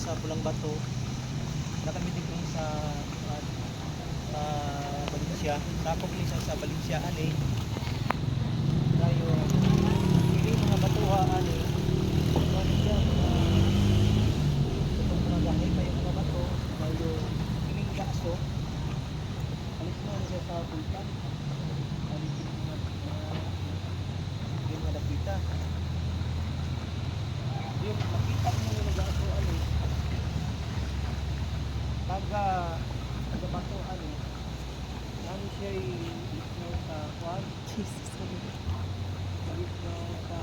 sa Pulang Bato. Kami dito sa Valencia. Tapos minsan sa Valencia ani. Tayo ini mga batuha ani. Valencia itong mga dahil kayo mga bato. Tayo kining kaso. Alis mo siya sa bulkan. Alis mo yung malapita. Yung makita mo yung nag-aso ano. Taga bato ano. Ano siya isnaw sa kwan? Jesus. Isnaw sa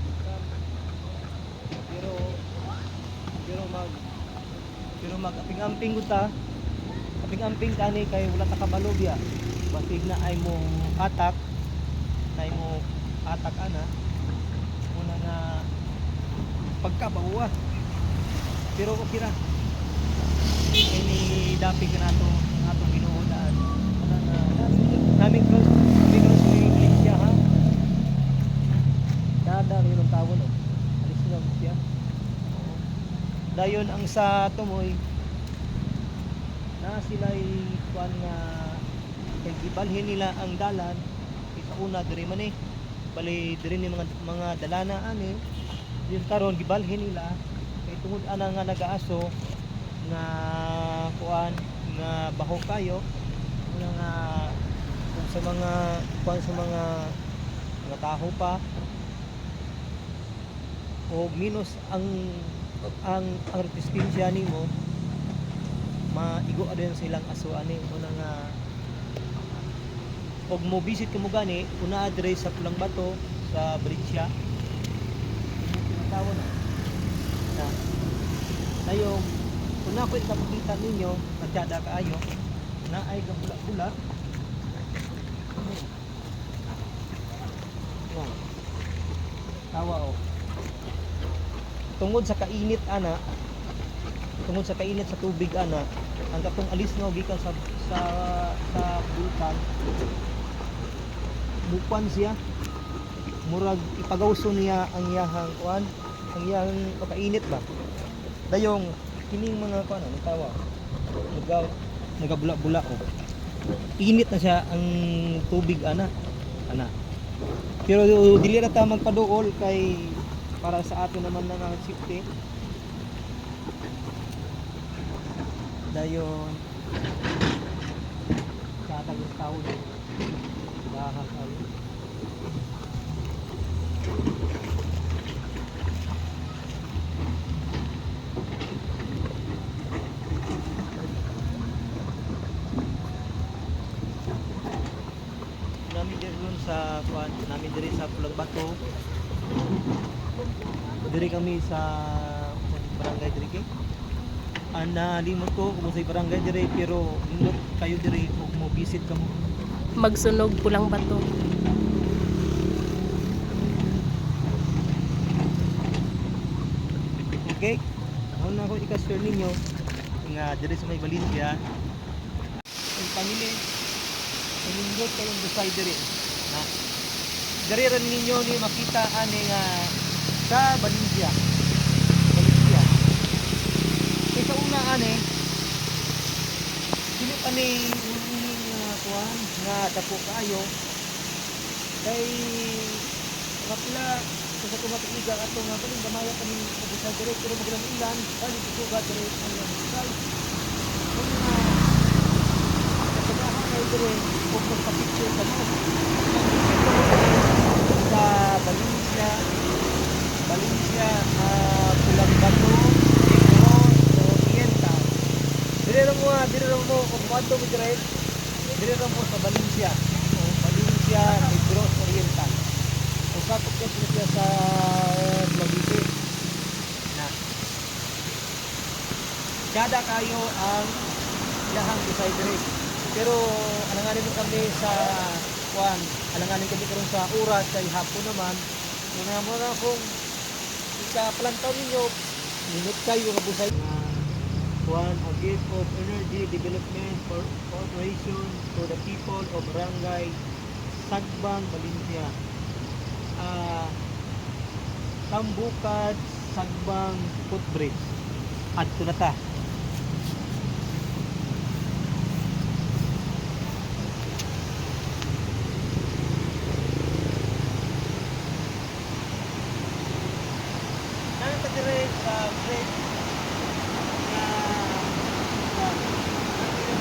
bulkan. Pero mag aping-amping guta. Aping-amping tani kay wala ta kabalo biya. Basig na ay mo atak. Na mo atak ana. Una nga pagkabawa. Pero okay ra. Ini dapig ka nato ang atong ginuulaan. Wala na naming close ni Valencia ha. Dada rin ang tawon oh. Alis na siya. Dayon ang sa tumoy na sila'y kuan nga kay gibalhin nila ang dalan ikauna diri man eh bali diri ni mga dalana ani din karon gibalhin nila kay tungod ana nga nagaaso nga kuan nga baho kayo nga kung sa mga kuan sa mga taho pa o minus ang resistensya nimo maigo din silang aso ani una nga og mo visit ka mo gani una address sa Pulang Bato sa Valencia tawon na tayo una ko ipakita ninyo matyada kaayo na ay gabula-bula tawa o tungod sa kainit ana tungod sa kainit sa tubig ana ang katong alis nga gikan sa bulkan bukan siya murag ipagawso niya ang iyahang kuan ang iyahang pagkainit ba dayong kining mga kuan ano tawa nagabula-bula o init na siya ang tubig ana pero dili ra ta magpaduol kay para sa atin naman na nga safety dayon katag ng tao bahag kayo namin diri sa kuan namin diri sa Pulang Bato diri kami sa barangay diri kay ana limot ko kung sa barangay diri pero nindot kayo diri ug mo visit kamo Magsunog Pulang Bato. okay ako na ako i-share ninyo nga diri sa may Valencia ang pangili nindot kayong busay diri na diri rin ninyo ni makita ani nga sa Valencia kaysa una ani dili pa ni kuan nga dako kaayo kay kapila sa tumatiga ato nga kaning gamaya kami sa dire pero maglang ilan bali tuga dire ang busay kung kay dire kung magpa-picture ka mo sa Valencia Pulang Bato Oriental dire ra mo kung kanto mo dire ra mo sa Valencia Negros Oriental usapot ka siya sa Lagite na kada kayo ang lahang busay dire pero alanganin mo kami sa kuan alanganin kami karon sa oras kay hapon naman mo na kung ika-plantaw ninyo minute kayo nga busay kuan a gift of energy development for corporation to the people of Barangay Sagbang, Valencia Tambukad Sagbang Footbridge. Adto na ta. Nang ta dire sa bridge na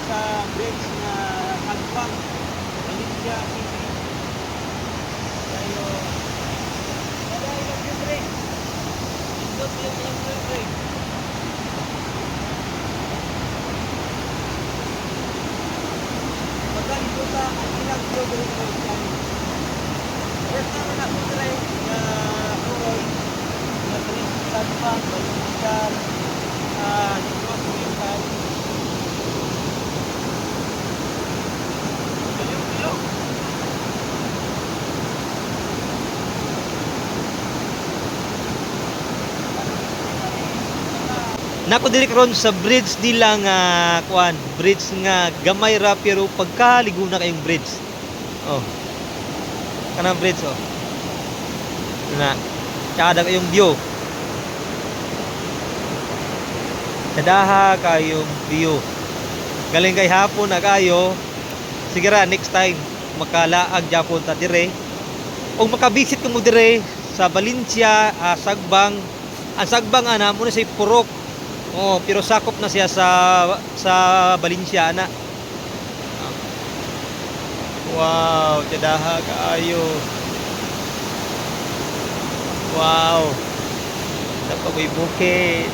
sa bridge na Sagbang Valencia City. Tayo wala yung libre. Indot yung libre. Maganda sa ang ilang libre ko yan. First time na ako try na Kuroy na bridge Sagbang Valencia Negros Oriental. Nako diri karon sa bridge nila nga kuan, bridge nga gamay ra pero pagkaligo na kayong bridge. Oh. Kanang bridge oh. Na. Tsaka kayong view. Kadaha kayong view. Galing kay hapon na kayo. Sige ra next time makalaag japon ta dire. O makabisit mo dire sa Valencia, Sagbang. Ang Sagbang ana mo na say Purok. Oh, pero sakop na siya sa Valencia na. Wow, tadaha kaayo. Wow. Napagoy bukid.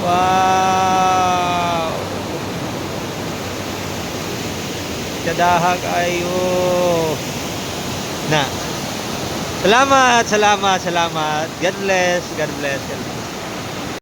Wow. Tadaha kaayo. Na. Salamat. God bless.